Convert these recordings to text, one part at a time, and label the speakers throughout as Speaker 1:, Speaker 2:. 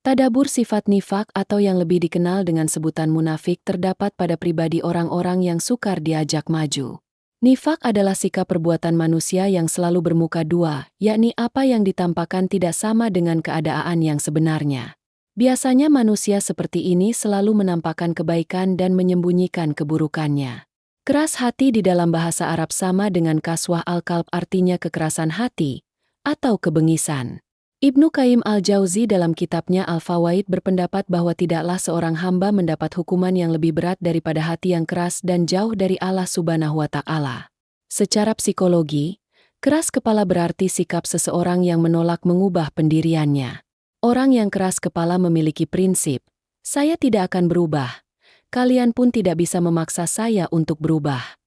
Speaker 1: Tadabur sifat nifak atau yang lebih dikenal dengan sebutan munafik terdapat pada pribadi orang-orang yang sukar diajak maju. Nifak adalah sikap perbuatan manusia yang selalu bermuka dua, yakni apa yang ditampakkan tidak sama dengan keadaan yang sebenarnya. Biasanya manusia seperti ini selalu menampakkan kebaikan dan menyembunyikan keburukannya. Keras hati di dalam bahasa Arab sama dengan kaswah al-qalb, artinya kekerasan hati atau kebengisan. Ibnu Qayyim al-Jauzi dalam kitabnya Al-Fawaid berpendapat bahwa tidaklah seorang hamba mendapat hukuman yang lebih berat daripada hati yang keras dan jauh dari Allah Subhanahu wa Ta'ala. Secara psikologi, keras kepala berarti sikap seseorang yang menolak mengubah pendiriannya. Orang yang keras kepala memiliki prinsip, "Saya tidak akan berubah. Kalian pun tidak bisa memaksa saya untuk berubah."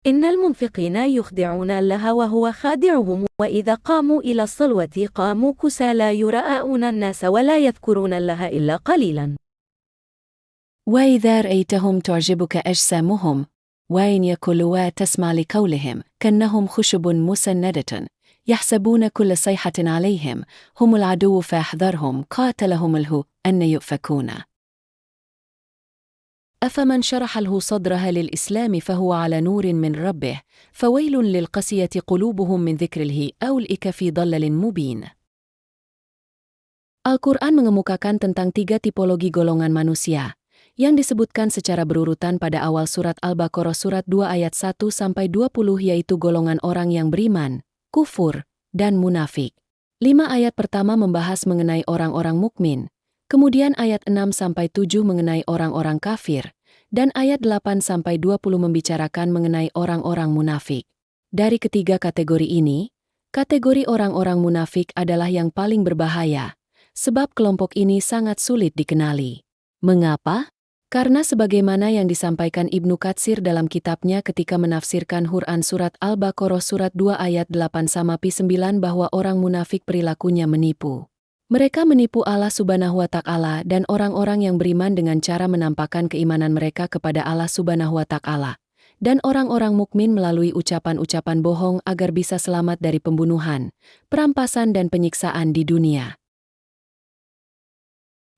Speaker 2: إن المنفقين يخدعون الله وهو خادعهم وإذا قاموا إلى الصلوة قاموا كسالى يراءون الناس ولا يذكرون الله إلا قليلا.
Speaker 1: وإذا رأيتهم تعجبك أجسامهم وإن يقولوا تسمع لقولهم كأنهم خشب مسندة يحسبون كل صيحة عليهم هم العدو فاحذرهم قاتلهم الله أن يؤفكون. أفمن شرح له صدرها للإسلام فهو على نور من ربه فويل للقسية قلوبهم من ذكر الله أولئك في ضلال مبين. Al-Quran mengemukakan tentang 3 tipologi golongan manusia, yang disebutkan secara berurutan pada awal surat Al-Baqarah surat 2 ayat 1-20 yaitu golongan orang yang beriman, kufur, dan munafik. 5 ayat pertama membahas mengenai orang-orang mukmin. Kemudian ayat 6-7 mengenai orang-orang kafir, dan ayat 8-20 membicarakan mengenai orang-orang munafik. Dari ketiga kategori ini, kategori orang-orang munafik adalah yang paling berbahaya, sebab kelompok ini sangat sulit dikenali. Mengapa? Karena sebagaimana yang disampaikan Ibnu Katsir dalam kitabnya ketika menafsirkan Quran surat Al-Baqarah surat 2 ayat 8-9 bahwa orang munafik perilakunya menipu. Mereka menipu Allah Subhanahu wa Ta'ala dan orang-orang yang beriman dengan cara menampakkan keimanan mereka kepada Allah Subhanahu wa Ta'ala, dan orang-orang mukmin melalui ucapan-ucapan bohong agar bisa selamat dari pembunuhan, perampasan dan penyiksaan di dunia.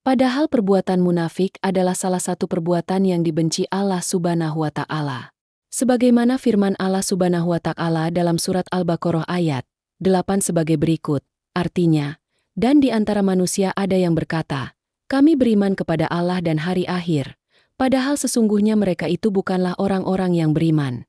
Speaker 1: Padahal perbuatan munafik adalah salah satu perbuatan yang dibenci Allah Subhanahu wa Ta'ala. Sebagaimana firman Allah Subhanahu wa Ta'ala dalam surat Al-Baqarah ayat 8 sebagai berikut, artinya, dan di antara manusia ada yang berkata, kami beriman kepada Allah dan hari akhir, padahal sesungguhnya mereka itu bukanlah orang-orang yang beriman.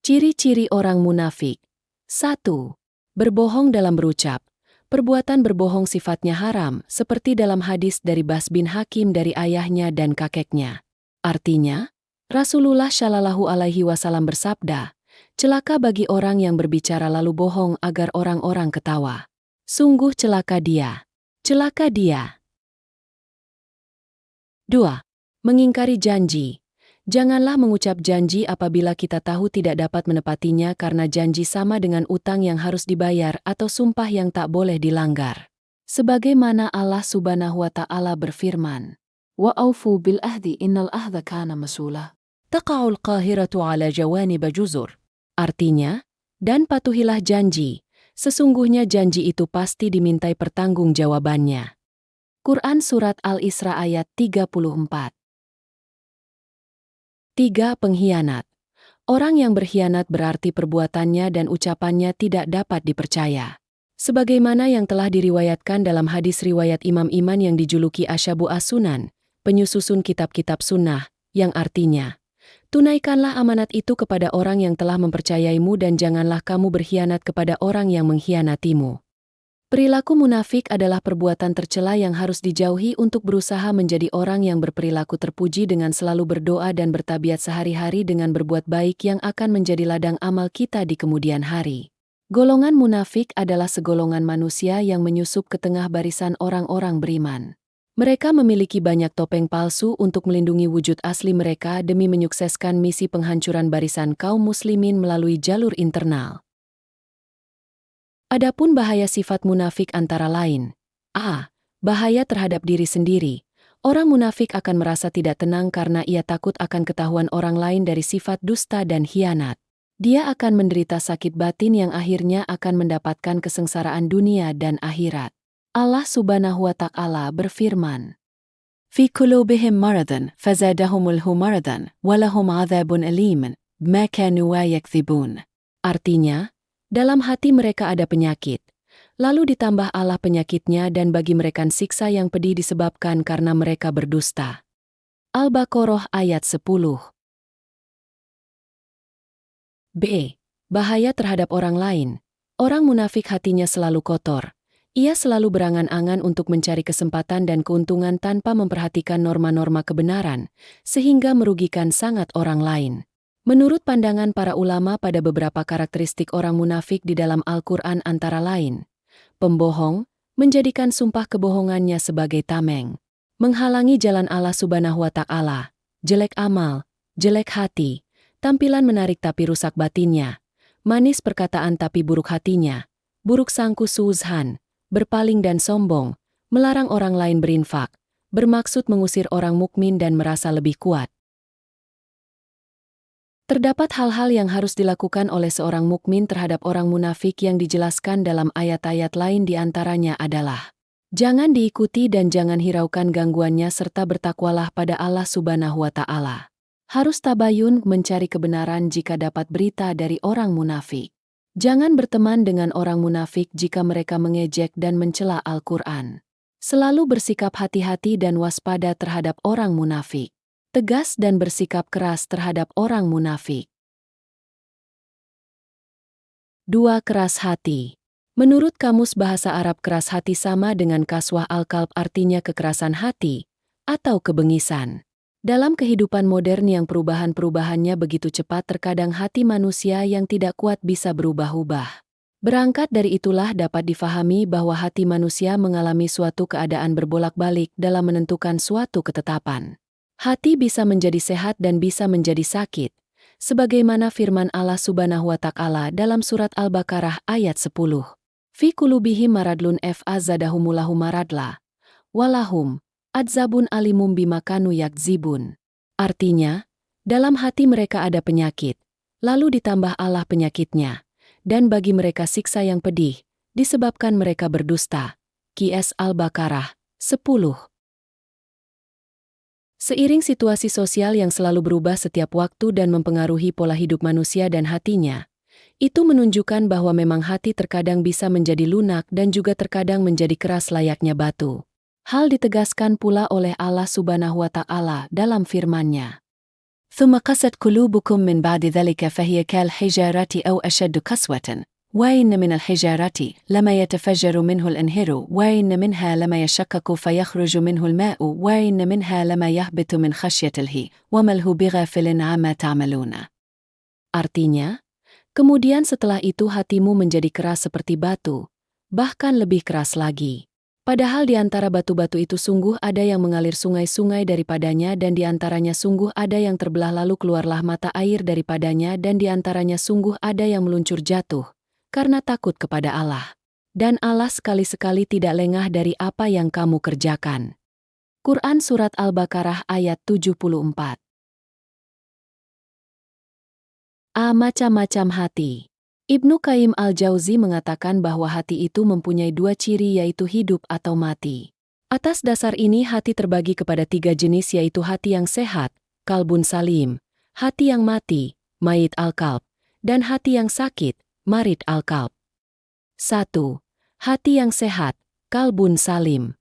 Speaker 1: Ciri-ciri orang munafik. 1. Berbohong dalam berucap. Perbuatan berbohong sifatnya haram, seperti dalam hadis dari Bas bin Hakim dari ayahnya dan kakeknya. Artinya, Rasulullah Shallallahu Alaihi Wasallam bersabda, celaka bagi orang yang berbicara lalu bohong agar orang-orang ketawa. Sungguh celaka dia. Celaka dia. 2. Mengingkari janji. Janganlah mengucap janji apabila kita tahu tidak dapat menepatinya karena janji sama dengan utang yang harus dibayar atau sumpah yang tak boleh dilanggar. Sebagaimana Allah Subhanahu wa Ta'ala berfirman, "Wa aufu bil ahdi innal ahda kana mas'ula." Taqa'ul qahiratu ala jawanib juzur. Artinya, dan patuhilah janji, sesungguhnya janji itu pasti dimintai pertanggungjawabannya. Quran Surat Al-Isra ayat 34. 3. Pengkhianat. Orang yang berkhianat berarti perbuatannya dan ucapannya tidak dapat dipercaya. Sebagaimana yang telah diriwayatkan dalam hadis riwayat Imam Iman yang dijuluki Ashabu As-Sunan, penyusun kitab-kitab sunnah, yang artinya, tunaikanlah amanat itu kepada orang yang telah mempercayaimu dan janganlah kamu berkhianat kepada orang yang mengkhianatimu. Perilaku munafik adalah perbuatan tercela yang harus dijauhi untuk berusaha menjadi orang yang berperilaku terpuji dengan selalu berdoa dan bertabiat sehari-hari dengan berbuat baik yang akan menjadi ladang amal kita di kemudian hari. Golongan munafik adalah segolongan manusia yang menyusup ke tengah barisan orang-orang beriman. Mereka memiliki banyak topeng palsu untuk melindungi wujud asli mereka demi menyukseskan misi penghancuran barisan kaum muslimin melalui jalur internal. Adapun bahaya sifat munafik antara lain. A. Bahaya terhadap diri sendiri. Orang munafik akan merasa tidak tenang karena ia takut akan ketahuan orang lain dari sifat dusta dan khianat. Dia akan menderita sakit batin yang akhirnya akan mendapatkan kesengsaraan dunia dan akhirat. Allah Subhanahu wa Ta'ala berfirman, "Fi qulubihim maradun fazadahumullahu maradan walahum 'adzabun alim bima kanu yakdzibun." Artinya, dalam hati mereka ada penyakit, lalu ditambah Allah penyakitnya dan bagi mereka siksa yang pedih disebabkan karena mereka berdusta. Al-Baqarah ayat 10. B. Bahaya terhadap orang lain. Orang munafik hatinya selalu kotor. Ia selalu berangan-angan untuk mencari kesempatan dan keuntungan tanpa memperhatikan norma-norma kebenaran, sehingga merugikan sangat orang lain. Menurut pandangan para ulama pada beberapa karakteristik orang munafik di dalam Al-Quran antara lain, pembohong, menjadikan sumpah kebohongannya sebagai tameng, menghalangi jalan Allah Subhanahu wa Ta'ala, jelek amal, jelek hati, tampilan menarik tapi rusak batinnya, manis perkataan tapi buruk hatinya, buruk sangku suuzhan, berpaling dan sombong, melarang orang lain berinfak, bermaksud mengusir orang mukmin dan merasa lebih kuat. Terdapat hal-hal yang harus dilakukan oleh seorang mukmin terhadap orang munafik yang dijelaskan dalam ayat-ayat lain, di antaranya adalah: jangan diikuti dan jangan hiraukan gangguannya serta bertakwalah pada Allah Subhanahu wa Ta'ala. Harus tabayun mencari kebenaran jika dapat berita dari orang munafik. Jangan berteman dengan orang munafik jika mereka mengejek dan mencela Al-Quran. Selalu bersikap hati-hati dan waspada terhadap orang munafik. Tegas dan bersikap keras terhadap orang munafik. 2. Keras hati. Menurut Kamus Bahasa Arab, keras hati sama dengan kaswah al-qalb, artinya kekerasan hati atau kebengisan. Dalam kehidupan modern yang perubahan-perubahannya begitu cepat, terkadang hati manusia yang tidak kuat bisa berubah-ubah. Berangkat dari itulah dapat difahami bahwa hati manusia mengalami suatu keadaan berbolak-balik dalam menentukan suatu ketetapan. Hati bisa menjadi sehat dan bisa menjadi sakit, sebagaimana firman Allah Subhanahu wa Ta'ala dalam surat Al-Baqarah ayat 10. Fi qulubihim maradlun fazadahumullahu maradla, walahum adzabun alimum bima kanu yakzibun. Artinya, dalam hati mereka ada penyakit, lalu ditambah Allah penyakitnya, dan bagi mereka siksa yang pedih, disebabkan mereka berdusta. Qs Al-Baqarah 10. Seiring situasi sosial yang selalu berubah setiap waktu dan mempengaruhi pola hidup manusia dan hatinya, itu menunjukkan bahwa memang hati terkadang bisa menjadi lunak dan juga terkadang menjadi keras layaknya batu. Hal ditegaskan pula oleh Allah Subhanahu wa Ta'ala dalam firman-Nya. ثُمَّ قَسَتْ قُلُوبُكُم مِّن بَعْدِ ذَلِكَ فَهِيَ كَالْحِجَارَةِ أَوْ أَشَدُّ قَسْوَةً وَإِنَّ مِنَ الْحِجَارَةِ لَمَا يَتَفَجَّرُ مِنْهُ الْأَنْهَارُ وَإِنَّ مِنْهَا لَمَا يَشَّقَّقُ فَيَخْرُجُ مِنْهُ الْمَاءُ وَإِنَّ مِنْهَا لَمَا يَهْبِطُ مِنْ خَشْيَةِ اللَّهِ وَمَا اللَّهُ بِغَافِلٍ عَمَّا تَعْمَلُونَ. Artinya, kemudian setelah itu hatimu menjadi keras seperti batu, bahkan lebih keras lagi. Padahal di antara batu-batu itu sungguh ada yang mengalir sungai-sungai daripadanya, dan di antaranya sungguh ada yang terbelah lalu keluarlah mata air daripadanya, dan di antaranya sungguh ada yang meluncur jatuh karena takut kepada Allah. Dan Allah sekali-sekali tidak lengah dari apa yang kamu kerjakan. Quran Surat Al-Baqarah ayat 74. A. Macam-macam hati. Ibnu Qayyim al-Jauzi mengatakan bahwa hati itu mempunyai dua ciri, yaitu hidup atau mati. Atas dasar ini hati terbagi kepada tiga jenis, yaitu hati yang sehat, kalbun salim, hati yang mati, mayit al-qalb, dan hati yang sakit, marid al-qalb. 1. Hati yang sehat, kalbun salim.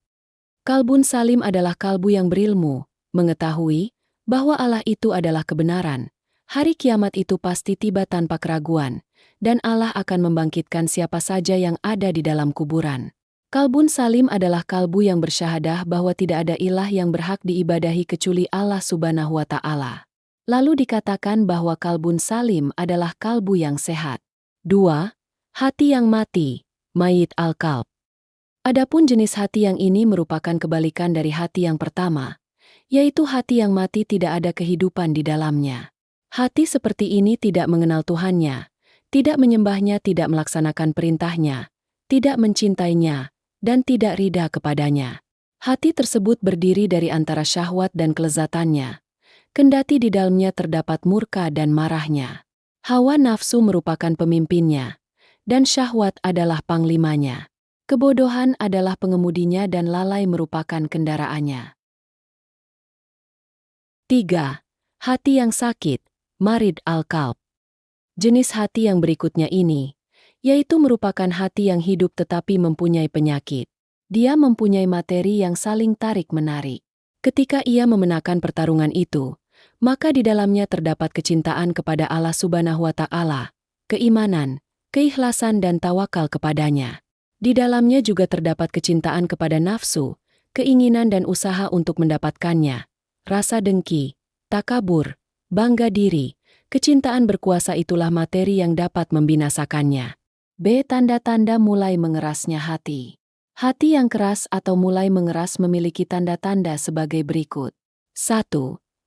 Speaker 1: Kalbun salim adalah kalbu yang berilmu, mengetahui bahwa Allah itu adalah kebenaran. Hari kiamat itu pasti tiba tanpa keraguan, dan Allah akan membangkitkan siapa saja yang ada di dalam kuburan. Kalbun salim adalah kalbu yang bersyahadah bahwa tidak ada ilah yang berhak diibadahi kecuali Allah Subhanahu wa Ta'ala. Lalu dikatakan bahwa kalbun salim adalah kalbu yang sehat. 2. Hati yang mati, mayit al-qalb. Adapun jenis hati yang ini merupakan kebalikan dari hati yang pertama, yaitu hati yang mati tidak ada kehidupan di dalamnya. Hati seperti ini tidak mengenal Tuhannya, tidak menyembahnya, tidak melaksanakan perintahnya, tidak mencintainya, dan tidak ridha kepadanya. Hati tersebut berdiri dari antara syahwat dan kelezatannya, kendati di dalamnya terdapat murka dan marahnya. Hawa nafsu merupakan pemimpinnya, dan syahwat adalah panglimanya. Kebodohan adalah pengemudinya dan lalai merupakan kendaraannya. 3. Hati yang sakit, marid al-qalb. Jenis hati yang berikutnya ini, yaitu merupakan hati yang hidup tetapi mempunyai penyakit. Dia mempunyai materi yang saling tarik-menarik. Ketika ia memenangkan pertarungan itu, maka di dalamnya terdapat kecintaan kepada Allah Subhanahu wa Ta'ala, keimanan, keikhlasan dan tawakal kepadanya. Di dalamnya juga terdapat kecintaan kepada nafsu, keinginan dan usaha untuk mendapatkannya, rasa dengki, takabur, bangga diri, kecintaan berkuasa itulah materi yang dapat membinasakannya. B. Tanda-tanda mulai mengerasnya hati. Hati yang keras atau mulai mengeras memiliki tanda-tanda sebagai berikut. 1.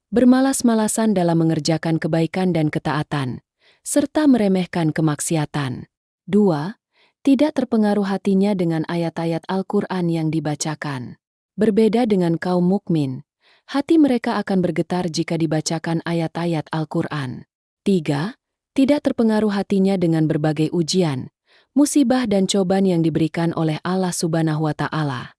Speaker 1: Bermalas-malasan dalam mengerjakan kebaikan dan ketaatan, serta meremehkan kemaksiatan. 2. Tidak terpengaruh hatinya dengan ayat-ayat Al-Quran yang dibacakan. Berbeda dengan kaum mukmin, hati mereka akan bergetar jika dibacakan ayat-ayat Al-Quran. 3. Tidak terpengaruh hatinya dengan berbagai ujian, musibah dan cobaan yang diberikan oleh Allah Subhanahu wa Ta'ala.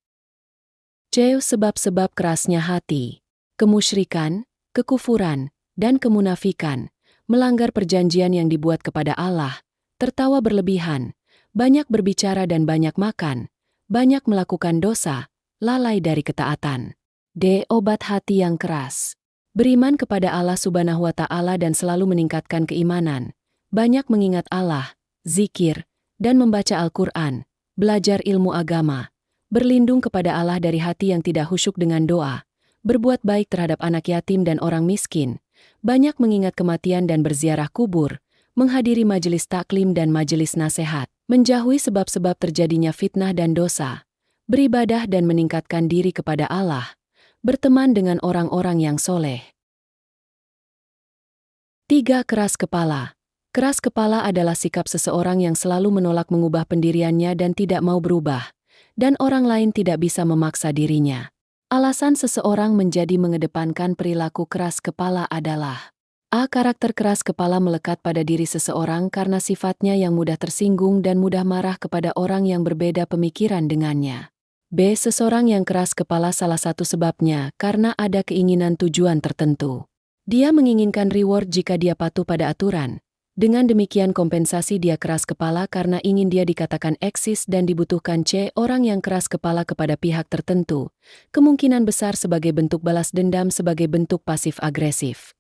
Speaker 1: C. Sebab-sebab kerasnya hati. Kemusyrikan, kekufuran, dan kemunafikan, melanggar perjanjian yang dibuat kepada Allah, tertawa berlebihan, banyak berbicara dan banyak makan, banyak melakukan dosa, lalai dari ketaatan. D. Obat hati yang keras. Beriman kepada Allah Subhanahu wa Ta'ala dan selalu meningkatkan keimanan, banyak mengingat Allah, zikir, dan membaca Al-Quran, belajar ilmu agama, berlindung kepada Allah dari hati yang tidak khusyuk dengan doa, berbuat baik terhadap anak yatim dan orang miskin, banyak mengingat kematian dan berziarah kubur, menghadiri majelis taklim dan majelis nasihat, menjauhi sebab-sebab terjadinya fitnah dan dosa, beribadah dan meningkatkan diri kepada Allah, berteman dengan orang-orang yang soleh. 3. Keras kepala. Keras kepala adalah sikap seseorang yang selalu menolak mengubah pendiriannya dan tidak mau berubah, dan orang lain tidak bisa memaksa dirinya. Alasan seseorang menjadi mengedepankan perilaku keras kepala adalah: A. Karakter keras kepala melekat pada diri seseorang karena sifatnya yang mudah tersinggung dan mudah marah kepada orang yang berbeda pemikiran dengannya. B. Seseorang yang keras kepala salah satu sebabnya karena ada keinginan tujuan tertentu. Dia menginginkan reward jika dia patuh pada aturan. Dengan demikian kompensasi dia keras kepala karena ingin dia dikatakan eksis dan dibutuhkan. C. Orang yang keras kepala kepada pihak tertentu, kemungkinan besar sebagai bentuk balas dendam sebagai bentuk pasif agresif.